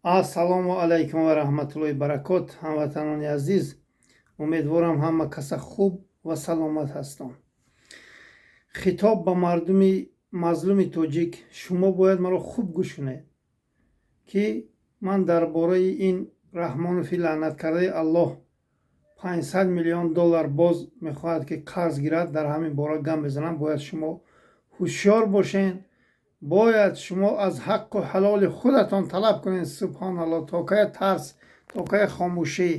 ассалому алайкум ва раҳматуллоҳи баракот. ҳамватанони азиз, умедворам ҳама каса хуб ва саломат ҳастанд. хитоб ба мардуми мазлуми тоҷик: шумо бояд маро хуб гӯш кунед, ки ман дар бораи ин раҳмонови лаънаткардаи аллоҳ $500 миллион боз мехоҳад ки қарз гирад, дар ҳамин бора гам мезанам. бояд шумо ҳушёр бошед. бояд шумо аз ҳаққу ҳалоли худатон талаб кунед. субҳаналлоҳ, то кая тарс, то кая хомӯшӣ,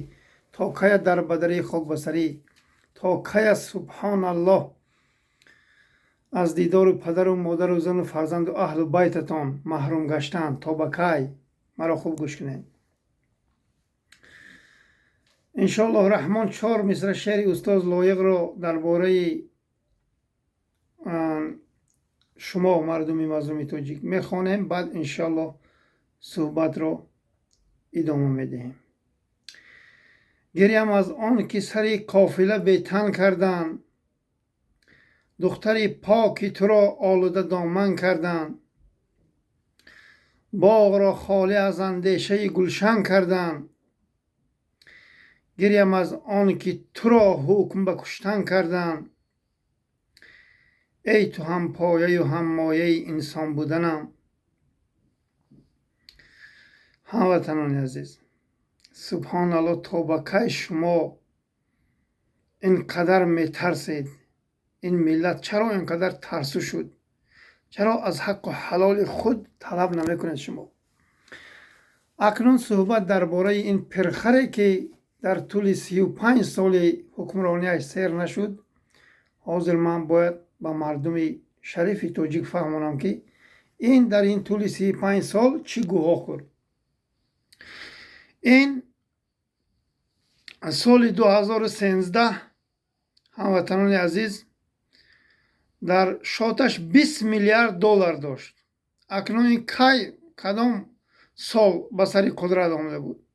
то кая дарбадарии хокбасарӣ, то кая субҳаналлоҳ аз дидори падару модару зану фарзанду аҳлу байтатон маҳрум гаштан. то ба кай? маро хуб гӯш кунед. иншоаллоҳ раҳмон 4 мисра шеъри устоз лоиқро дар бораи шумо мардуми мазлуми тоҷик мехонем. баъд иншоаллоҳ суҳбатро идома медиҳем. гирьям аз он ки сари қофила бетан карданд, духтари поки туро олуда доман карданд, боғро холӣ аз андешаи гулшан карданд. гирьям аз он ки туро ҳукм ба куштан карданд. ای تو هم پایه و هم مایه انسان بودنم. هموطنان عزیز، سبحان الله، تا به کی شما اینقدر میترسید؟ این ملت چرا اینقدر ترسو شد؟ چرا از حق و حلال خود طلب نمیکنید شما؟ اکنون صحبت درباره این پرخره که در طول 35 سال حکمرانیش سیر نشد. حاضر من باید با مردم شریف توجیک فهمانم که این در این طول 35 سال چی گواه کرد. این سال 2013 هموطنان عزیز در شاتش 20 میلیارد دلار داشت. اکنون این کدام سال به سر قدرت آمده بود؟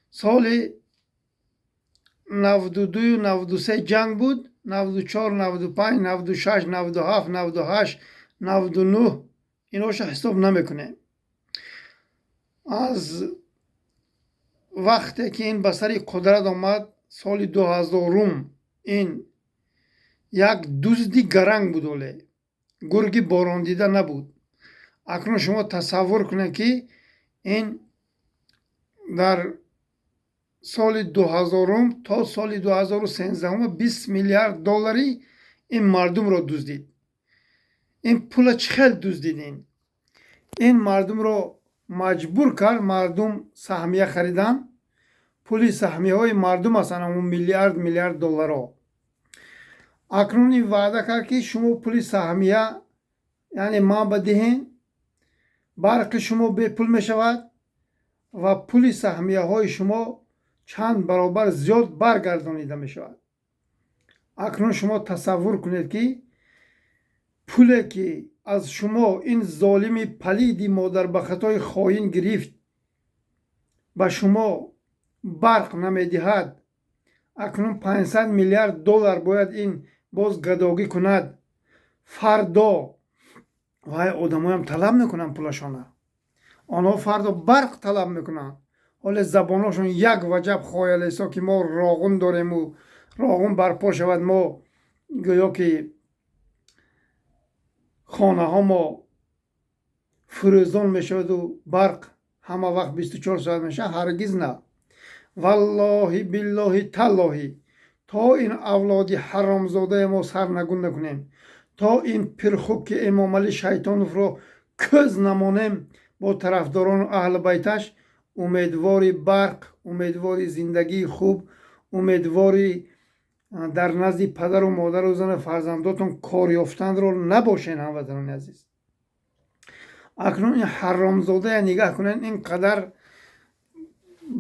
سال 92 93 جنگ بود. 94 95 96 97 98 99 اینوش حساب نمیکنه. از وقتی که این به سر قدرت آمد سال 2000 این یک دزدی گرنگ بود، ولی گرگی باران دیده نبود. اکنون شما تصور کنید که این در سال 2000 تا سال 2013 20 میلیارد دلاری این مردم را دزدید. این پول چخیل دزدیدین. این مردم را مجبور کرد مردم سهمیه خریدن. پولی سهمیه های مردم هستن، اون میلیارد دلار ها. اکنون این وعده کرد که شما پولی سهمیه یعنی ما بدهین، برق شما به پول می شود و پولی سهمیه های شما چند برابر زیاد برگردانیده می شود. اکنون شما تصور کنید که پولی که از شما این ظالم پلیدی مادر به خطای خائن گرفت به شما برق نمی دهد. اکنون 500 میلیارد دلار باید این باز گداگی کند. فردا وای آدم هم طلب میکنن پولشانه. آنها فردا برق طلب میکنن. حال زباناشون یک وجب خایل ایسا که ما راغون داریم و راغون برپا شود. ما گویا که خانه ها ما فروزان می شود و برق همه وقت 24 ساعت میشه. هرگز نه. والله بالله تالله تا این اولاد حرامزاده ما سر نگون نکنیم، تا این پرخوک امام علی شیطان رو کز نمانیم با طرفداران و اهل بیتش، امیدواری برق، امیدواری زندگی خوب، امیدواری در نزد پدر و مادر و زن فرزنداتون کار یافتن رو نباشین. هموطنان عزیز، اکنون این حرامزاده نگاه کنین اینقدر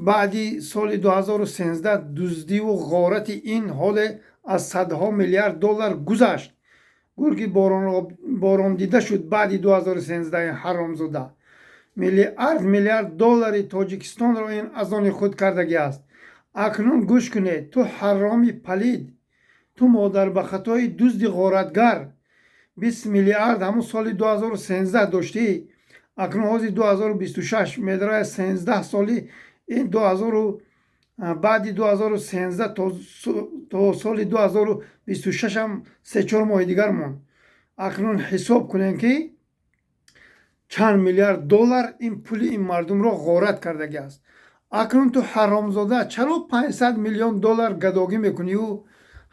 بعدی سال 2013 دزدی و غارت این حال از صدها میلیارد دلار گذشت. گرگی باران دیده شد. بعدی 2013 حرامزاده میلیارد دلار تاجیکستان را این از آن خود کردگی است. اکنون گوش کنید، تو حرامی پلید، تو مادر به خطای دزد غارتگر 20 میلیارد همون سال 2013 داشتی. акнун ҳози 2026 медарад 13 соли ин 2000 баъди 2013 то соли 2026 ам 3-4 моҳи дигар монд. акнун ҳисоб кунем ки чанд миллиард доллар ин пули ин мардумро ғорат кардаги аст. акнун ту ҳаромзода чаро 500 миллион доллар гадогӣ мекунию?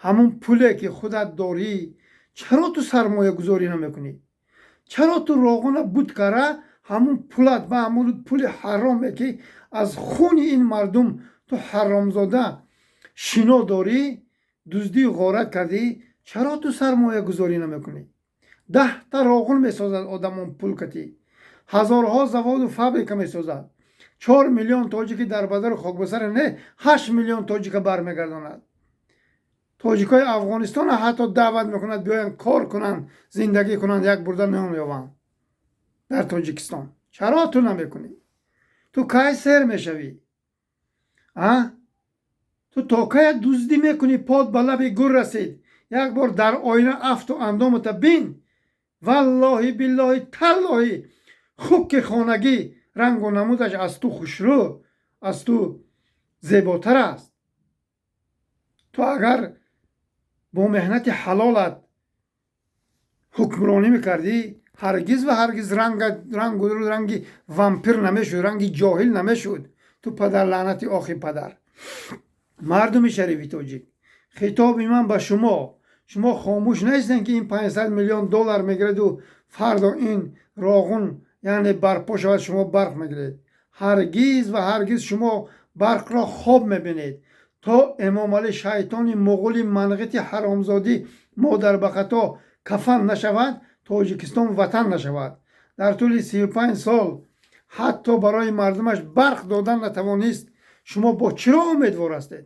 ҳамун пуле ки худат дорӣ чаро ту сармоягузорӣ намекунӣ? чаро ту роғона буд кара ҳамун пулат ба ҳамун пули ҳароме ки аз хуни ин мардум ту ҳаромзода шино дорӣ, дуздию ғорат кардӣ, чаро ту сармоягузорӣ намекунӣ? 10 та роғун месозад одамон пул катӣ, ҳазорҳо заводу фабрика месозад, 4 миллион тоҷики дар бадари хокбасаре не 8 миллион тоҷика бармегардонад. тоҷикои афғонистон ҳатто даъват мекунад биёянд кор кунанд, зиндагӣ кунанд, як бурда нон ёбанд дар тоҷикистон. чаро ту намекунӣ? ту кай сер мешавӣ? ту то кая дуздӣ мекунӣ? пот ба лаби гур расид. як бор дар оина афту андомата бин. валлоҳи биллоҳи таллоҳи хуки хонагӣ рангу намудаш аз ту хушрӯ, аз ту зеботар аст. ту агар бо меҳнати ҳалолат ҳукмронӣ мекардӣ, ҳаргиз ва ҳаргиз ранги вампир намешуд, ранги ҷоҳил намешуд. ту падар лаънати охи падар. мардуми шарифи тоҷик, хитоби ман ба шумо хомӯш наистем ки ин 500 миллион доллар мегираду фардо ин роғун яъне барпо шавад, шумо барқ мегиред. ҳаргиз ва ҳаргиз шумо барқро хоб мебинед. то эмомалӣ шайтони муғули манғити ҳаромзодӣ модарбахато кафан нашавад, тоҷикистон ватан нашавад. дар тӯли 35 сол ҳатто барои мардумаш барқ додан натавонист. шумо бо чиро умедвор ҳастед?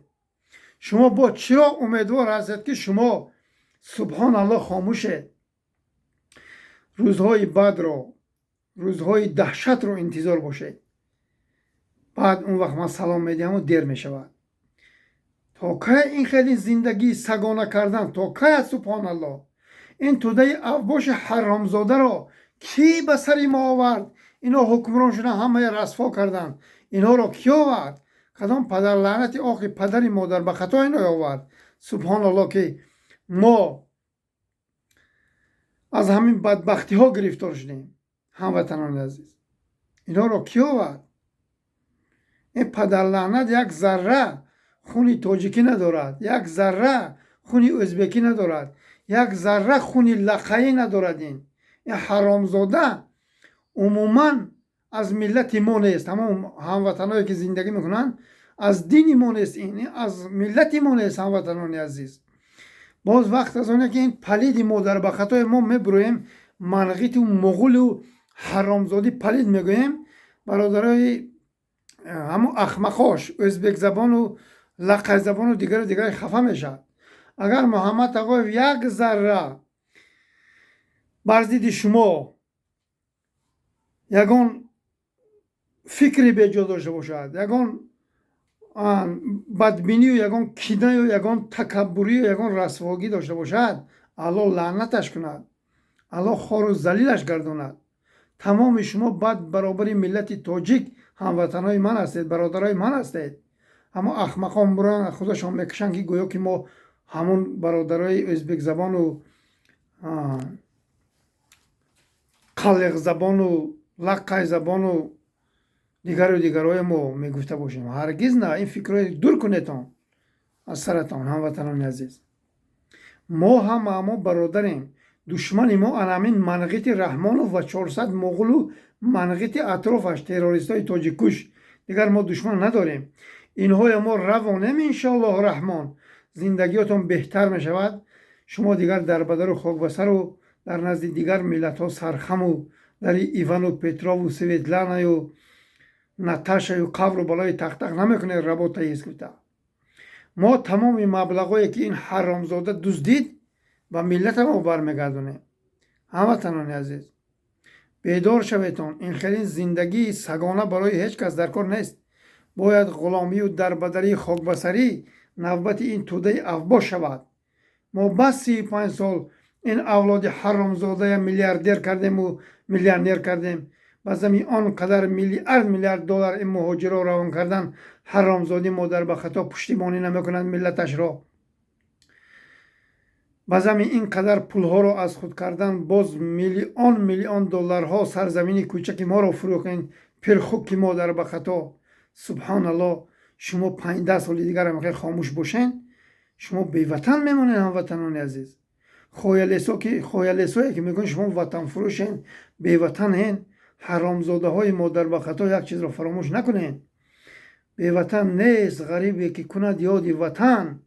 шумо бо чиро умедвор ҳастед ки шумо субҳоналлоҳ хомӯшед? рӯзҳои бадро, рӯзҳои даҳшатро интизор бошед. баъд он вақт ман салом медиҳаму дер мешавад. то кая ин хеле зиндагии сагона кардан? то кая? субҳоналлоҳ. ин тӯдаи авбоши ҳаромзодаро кӣ ба сари мо овард? ино ҳукмрон шудан, ҳамаи расво карданд. инҳоро кӣ овард? кадом падар лаънати охи падари модар ба хато ино овард? субҳоналлоҳ ки мо аз ҳамин бадбахтиҳо гирифтор шудем. ҳамватанони азиз, инҳоро кӣ овард? ин падар лаънат як зарра хуни тоҷикӣ надорад, як зарра хуни ӯзбекӣ надорад, як зарра хуни лақаӣ надорад. ин ҳаромзода умуман аз миллати мо нест. ҳамон ҳамватаное ки зиндагӣ мекунанд аз дини мо нест. ин аз миллати мо нест. ҳамватанони азиз, боз вақт аз оне ки ин палиди модарбахатои мо мебуроем, манғиту муғулу ҳаромзодӣ палид мегӯем, бародарои ҳамон ахмақош ӯзбекзабону лақайзабону дигари хафа мешавад. агар муҳаммад тағоев як зарра бар зидди шумо ягон фикри беҷо дошта бошад, ягон бадбинию, ягон кинаю, ягон такаббурию, ягон расвогӣ дошта бошад, аллоҳ лаънаташ кунад, аллоҳ хору залилаш гардонад. тамоми шумо бад баробари миллати тоҷик ҳамватанои ман ҳастед, бародарои ман ҳастед. ҳамон ахмақон буран худашон мекашанд ки гӯё ки мо ҳамон бародарои ӯзбекзабону қалиқзабону лаққайзабону дигарои мо мегуфта бошем. ҳаргиз на. ин фикрҳои дур кунедтон аз саратон. ҳамватанони азиз, мо ҳама бародарем. душмани мо анамин манғити раҳмонов ва 400 муғулу манғити атрофаш, террористои тоҷиккуш. дигар мо душман надорем. инҳоя мо равонем. иншоаллоҳ раҳмон зиндагиётон беҳтар мешавад. шумо дигар дар бадару хокбасару дар назди дигар миллатҳо сархаму дари ивану петрову светланаю наташаю қавру балои тақтақ намекунед. работаи ҳизкута мо тамоми маблағое ки ин ҳаромзода дуздид ба миллата мо бармегардонем. ҳамватанони азиз, бедор шаветон. ин хелин зиндагии сагона барои ҳеҷ кас дар кор нест. бояд ғуломию дарбадарии хокбасарӣ навбати ин тӯдаи авбош шавад. мо бас 35 сол ин авлоди ҳаромзодая миллиардер кардему миллионер кардем. بازمی آنقدر میلیارد دلار این مهاجر را روان کردن، حرامزادی مادر به خطا پشتیبانی نمیکنند ملتش را. بازمی اینقدر پولها را از خود کردن، باز میلیون دلارها سرزمین کوچک ما را فروختند، پرخوک مادر به خطا. سبحان الله. شما 15 سال دیگر هم خاموش باشین، شما بیوطن میمونین هموطنان عزیز. خویلسایی که میگن شما وطن فروشین، بیوطن هین، حرامزاده های مادر به خطا، یک چیز را فراموش نکنین. بیوطن نیست غریبی که کند یاد وطن،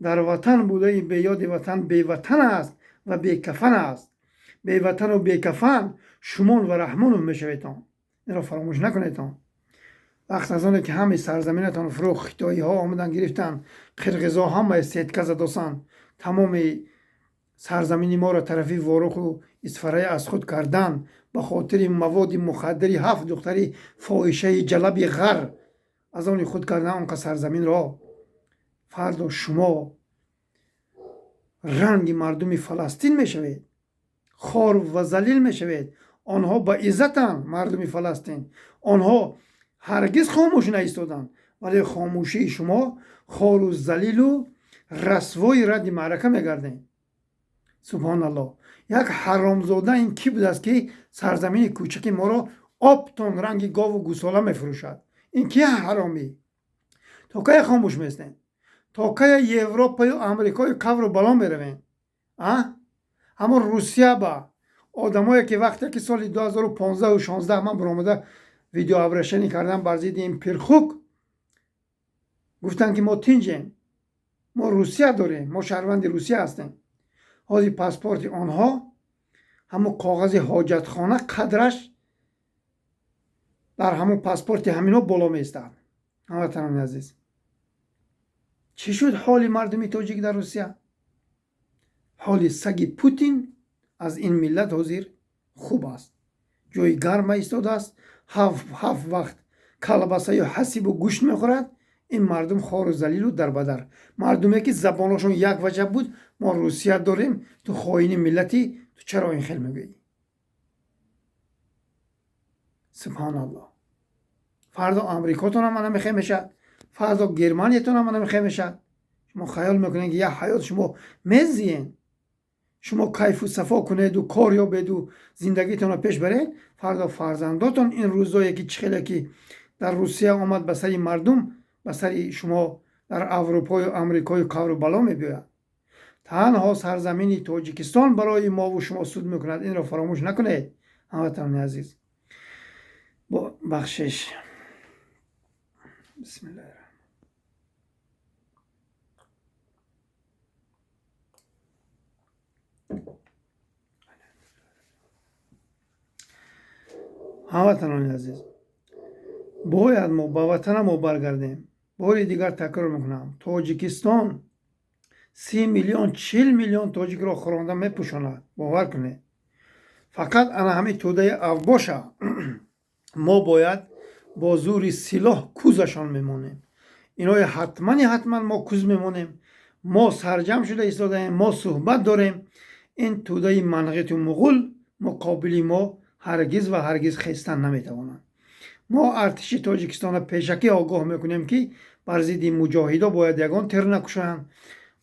در وطن بوده به یاد وطن بیوطن است و بیکفن است. بیوطن و بیکفن شمول و رحمان میشویتان، این را فراموش نکنیتان. وقت از آنه که همه سرزمینتان فروخت، خیتایی ها آمدن گرفتن، قرقزا همه سیتکه زدوسن، تمام سرزمینی ما را طرفی واروخ و اسفره از خود کردن، به خاطر مواد مخدری 7 دختری فاحشه جلبی غر از آن خود کردن آنقدر سرزمین را. فردا شما رنگ مردم فلسطین میشوید، خار و ذلیل میشوید. آنها با عزتن، مردم فلسطین، آنها هرگز خاموش نایستادند، ولی خاموشی شما خار و ذلیل و رسوای رد معرکه میگردین. سبحان الله. یک حرامزاده این کی بود است که سرزمین کوچک ما را آبتون رنگ گاو و گوساله میفروشد؟ این کی حرامی؟ تا کی خاموش میستین؟ تا کی اروپا و امریکا قبر و بالا میروین؟ اما روسیه با آدمایی که وقتی که سال 2015 و 16 من برآمده ویدیو ابریشنی کردم بر ضد این پرخوک، گفتن که ما تینجیم، ما روسیه داریم، ما شهروند روسیه هستیم. حاضی پاسپورت آنها همون کاغذ حاجتخانه قدرش در همون پاسپورت همینا بالا میستند. هموطنان عزیز، چی شد حال مردم تاجیک در روسیه؟ حال سگ پوتین از این ملت حاضر خوب است، جای گرم ایستاده است، هفت وقت کلباسه یا حسیب و گوشت میخورد. این مردم خار و ذلیل و دربدر، مردمی که زبانشون یک وجه بود، ما روسیه داریم، تو خائن ملتی، تو چرا این خیل میگویی؟ سبحان الله. فردا امریکاتون هم نمیخواه میشد، فردا گرمانیتون هم نمیخواه میشد. شما خیال میکنین که یه حیات شما مزین، شما کیف و صفا کنید و کار یا بدو زندگیتون رو پیش برین، فردا فرزنداتون این روزایی که چخیله که در روسیه آمد به سر مردم، به سر شما در اروپا و امریکا و کار و بلا میبیاید. تنها سرزمین تاجیکستان برای ما و شما سود میکند، این را فراموش نکنید هموطنان عزیز. با بخشش بسم الله الرحمن. هموطنان عزیز، باید ما به وطن ما برگردیم. باری دیگر تکرار میکنم، تاجیکستان 30 میلیون 40 میلیون تاجیک را خورانده میپوشاند. باور کنید. فقط انا همین توده افباشه ما باید با زور سلاح کوزشان میمونیم. اینا حتما ما کوز میمونیم. ما سرجم شده ایستادیم، ما صحبت داریم. این توده منغیت و مغول مقابلی ما هرگز و هرگز خیستن نمیتوانند. ما ارتش تاجیکستان پیشکی آگاه میکنیم که بر ضد مجاهدا باید یگان تر نکشند.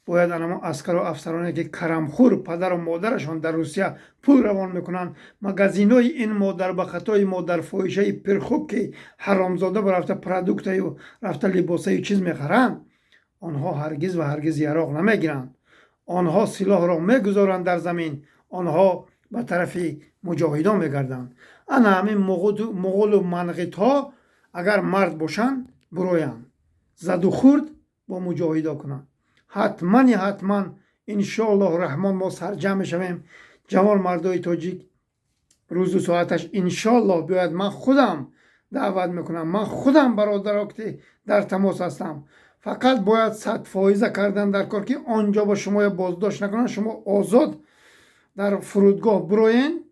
باید انما عسکر و افسرانی که کرمخور پدر و مادرشان در روسیه پول روان میکنن، مگزینای این مادر به خطای مادر فاحشه پرخوک که حرامزاده برفته پروداکت و رفته لباسه چیز میخرن، آنها هرگز و هرگز یراق نمیگیرند. آنها سلاح را میگذارند در زمین، آنها به طرف مجاهدان میگردند. انا همین مغول و منغیت ها اگر مرد باشند برویند، زد و خورد با مجاهدا کنند. حتما انشاءالله رحمان ما سرجم شویم. جوان مردای تاجیک روز و ساعتش انشاءالله بیاید. من خودم دعوت میکنم، من خودم برادرها که در تماس هستم. فقط باید 100% کردن در کار که آنجا با شما بازداشت نکنن. شما آزاد در فرودگاه بروین،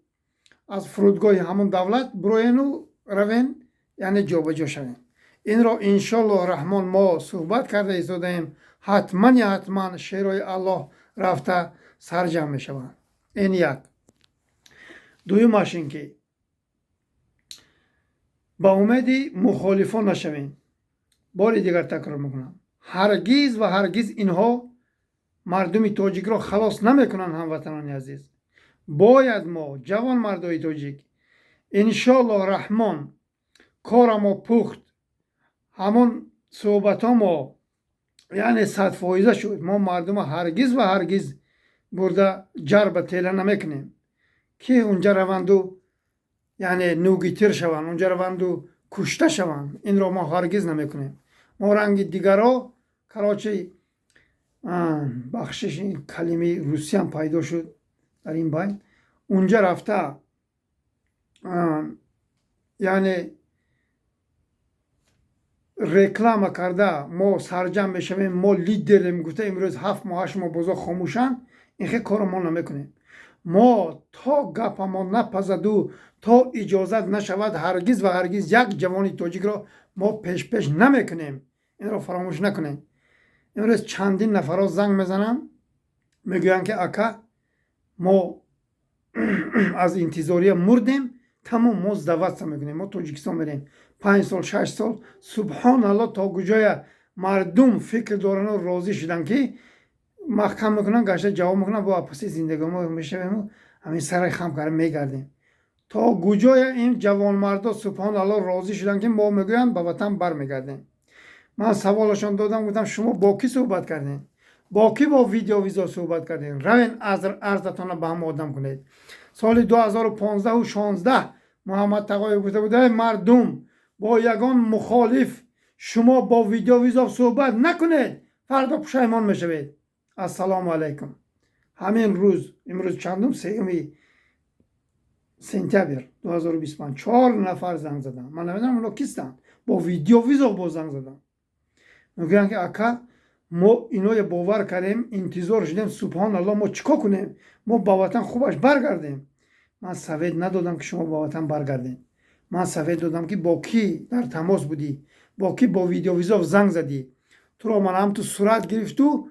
از فرودگاه همون دولت بروین و روین، یعنی جا به جا شوین. این را انشاءالله رحمان ما صحبت کرده ایستادیم. حتما شیرای الله رفته سرجم می شوند. این یک. دویمش این که با امیدی مخالفان نشوین. باری دیگر تکرار میکنم، هرگیز و هرگیز اینها مردمی تاجیک را خلاص نمیکنن. هموطنان عزیز، باید ما جوان مردای تاجیک انشالله رحمان کار ما پخت، همون صحبت ها ما یعنی 100% شد. ما مردم هرگیز و هرگیز برده جر به تیله نمیکنیم که اونجا روندو یعنی نوگیتر شوند، اونجا روندو کشته شوند. این را ما هرگیز نمیکنیم. ما رنگ دیگر ها کراچی بخشش این کلمه روسی هم پیدا شد در این بین، اونجا رفته یعنی реклама карда мо сарҷам мешавем, мо лидерем, гуфта имрӯз 7 моҳ 8 моҳ бозо хомӯшанд. ин хе коро мо намекунем. мо то гапамон напазаду, то иҷозат нашавад, ҳаргиз ва ҳаргиз як ҷавони тоҷикро мо пеш намекунем. инро фаромӯш накунем. имрӯз чандин нафаро занг мезанам, мегӯянд ки ака мо аз интизория мурдем, тамом мо сдаваться мекунем, мо тоҷикистон мерем 5 сол 6 сол. субҳаналло, то куҷоя мардум фикр дорану розӣ шудан ки маҳкам мекунан, гашта ҷавоб мекунан, бо апаси зиндагӣ мо мешавем, ҳамин сараи хам карда мегардем. то куҷоя ин ҷавонмардо субҳаналло розӣ шудан ки мо мегӯянд ба ватан бармегардем. ман саволашон додам, гуфтам шумо бо кӣ суҳбат кардем? бо кӣ бо видеовизо суҳбат кардем? равен арзатона ба ҳама одам кунед. соли 2015 و 16 محمد تقایی گفته بود مردم با یگان مخالف شما با ویدیو ویزا صحبت نکنید، فردا پشیمان میشوید. السلام علیکم. همین روز، امروز چندم؟ 3 سپتامبر 2025 4 نفر زنگ زدن. من نمیدونم اونا کیستن، با ویدیو ویزا با زنگ زدن. میگن که اکا ما اینو باور کردیم، انتظار شدیم، سبحان الله ما چیکار کنیم؟ ما با وطن خوبش برگردیم. من سوید ندادم که شما با وطن برگردین. من سوید دادم که با کی در تماس بودی، با کی با ویدیو ویزا زنگ زدی. تو را من هم تو صورت گرفت و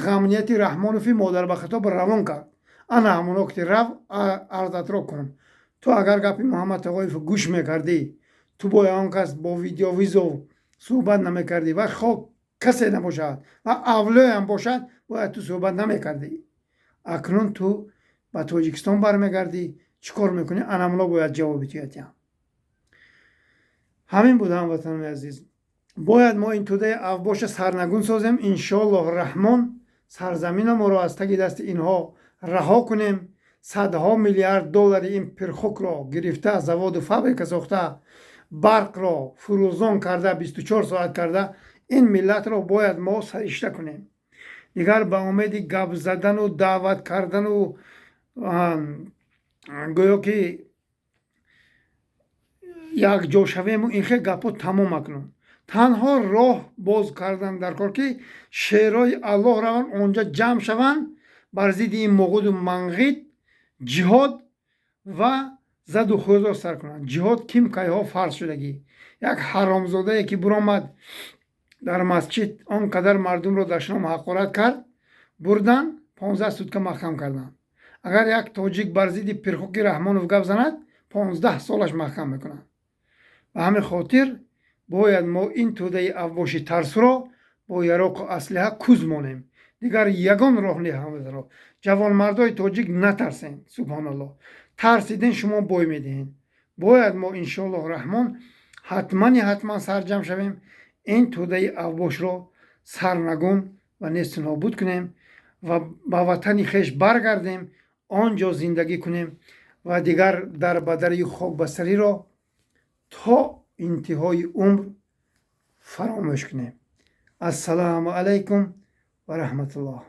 غمنیت رحمانوفی مادر به خطاب روان کرد. انا همون وقت رو عرضت را کنم. تو اگر گپی محمد تقایف گوش میکردی، تو با آن کس با ویدیو ویزا صحبت نمیکردی و خب کسی نباشد و اولوی هم باشد، باید تو صحبت نمیکردی. اکنون تو با تاجیکستان برمیگردی، چیکار میکنی؟ اناملا باید جوابی تویتیم. همین بود هموطنان عزیز. باید ما این توده افباش سرنگون سازیم. انشالله رحمان سرزمین ما رو از تگ دست اینها رها کنیم. صدها میلیارد دلار این پرخوک را گرفته، زواد و فابریکه ساخته، برق را فروزان کرده، 24 ساعت کرده. این ملت را باید ما سرشته کنیم. دیگر به امید گپ زدن و دعوت کردن و گویا که یک جا شویم و این خیلی گپا تمام کنم. تنها راه باز کردن در کار که شعرهای الله روان اونجا جمع شوند، بر ضد این مغول و منغیت جهاد و زد و خود را سر کنند. جهاد کیم کایها فرض شدگی. یک حرامزاده که برآمد در مسجد آنقدر مردم را دشنام حقارت کرد، بردن 15 سوتکه محکم کردن. اگر یک تاجیک بر ضد پرخوک رحمانوف گپ زند، 15 سالش محکم میکنند. به همین خاطر باید ما این توده افباش ترس را با یراق و اسلحه کوز مانیم. دیگر یگان راه نمی‌دارد. جوان مردای تاجیک نترسین. سبحان الله. ترسیدین شما بوی میدین. باید ما انشالله رحمان حتما سرجم شویم. این توده افباش را سرنگون و نیست نابود کنیم و با وطن خویش برگردیم، آنجا زندگی کنیم و دیگر در بدری خاک بستری را تا انتهای عمر فراموش کنیم. السلام علیکم و رحمت الله.